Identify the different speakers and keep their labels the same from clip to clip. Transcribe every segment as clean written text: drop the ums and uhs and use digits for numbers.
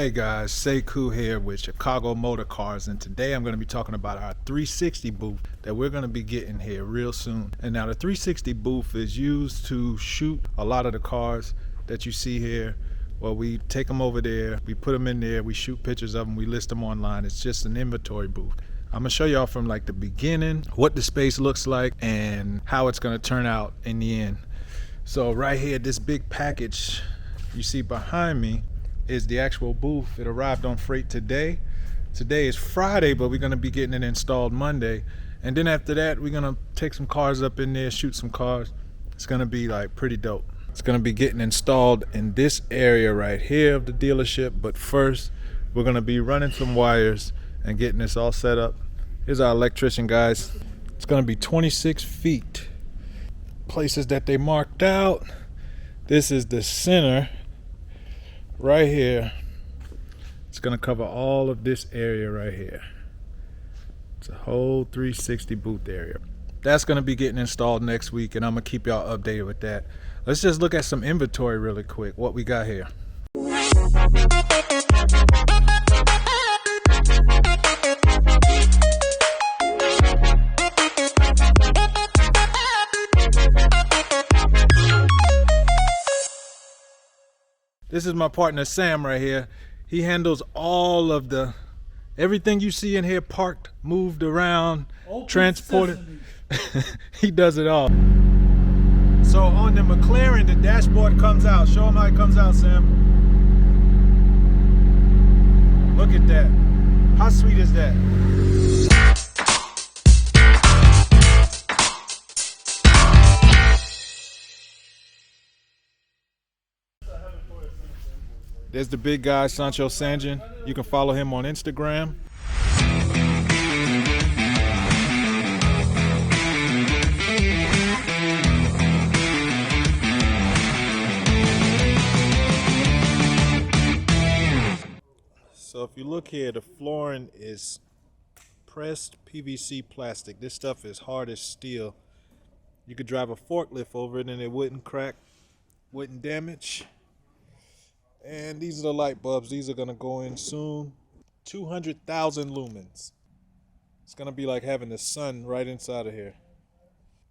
Speaker 1: Hey guys, Sekou here with Chicago Motor Cars, and today I'm going to be talking about our 360 booth that we're going to be getting here real soon. And now the 360 booth is used to shoot a lot of the cars that you see here. Well, we take them over there, we put them in there, we shoot pictures of them, we list them online. It's just an inventory booth. I'm going to show y'all from like the beginning what the space looks like and how it's going to turn out in the end. So right here, this big package you see behind me is the actual booth. It arrived on freight today. Today is Friday, but we're gonna be getting it installed Monday. And then after that, we're gonna take some cars up in there, shoot some cars. It's gonna be like pretty dope. It's gonna be getting installed in this area right here of the dealership. But first, we're gonna be running some wires and getting this all set up. Here's our electrician, guys. It's gonna be 26 feet. Places that they marked out. This is the center right here. It's gonna cover all of this area right here. It's a whole 360 booth area. That's gonna be getting installed next week, and I'm gonna keep y'all updated with that. Let's just look at some inventory really quick, what we got here. This is my partner Sam right here. He handles all of everything you see in here, parked, moved around, transported. He does it all. So on the McLaren, the dashboard comes out. Show him how it comes out, Sam. Look at that. How sweet is that? There's the big guy, Sancho Sanjin. You can follow him on Instagram. So if you look here, the flooring is pressed PVC plastic. This stuff is hard as steel. You could drive a forklift over it and it wouldn't crack, wouldn't damage. And these are the light bulbs. These are gonna go in soon. 200,000 lumens. It's gonna be like having the sun right inside of here.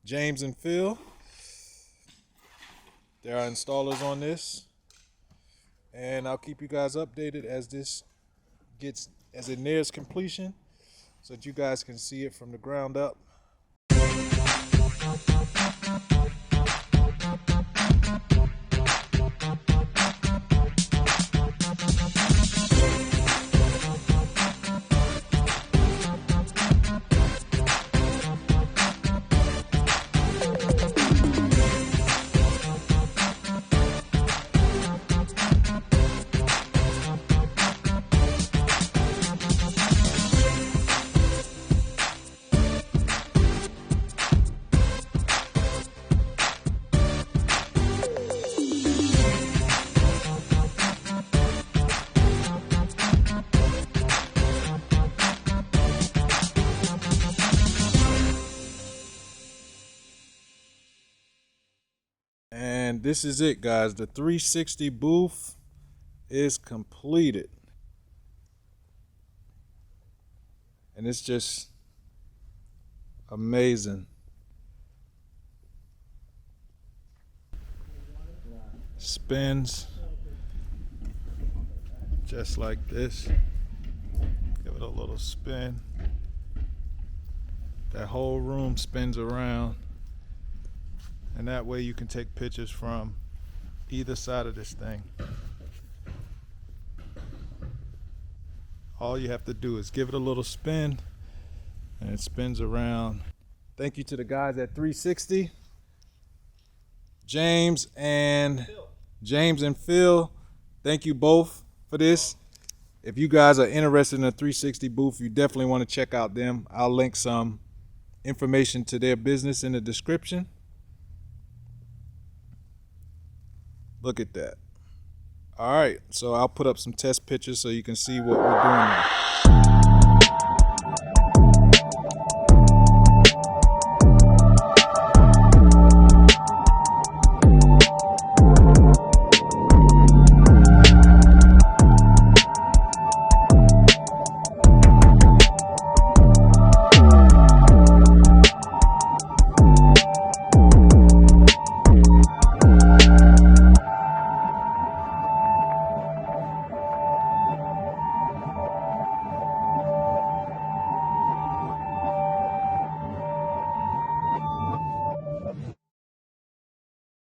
Speaker 1: James and Phil, they're our installers on this. And I'll keep you guys updated as it nears completion, so that you guys can see it from the ground up. And this is it, guys. The 360 booth is completed. And it's just amazing. Spins just like this. Give it a little spin. That whole room spins around. And that way you can take pictures from either side of this thing. All you have to do is give it a little spin and it spins around. Thank you to the guys at 360. James and Phil, thank you both for this. If you guys are interested in a 360 booth, you definitely want to check out them. I'll link some information to their business in the description. Look at that. All right, so I'll put up some test pictures so you can see what we're doing now.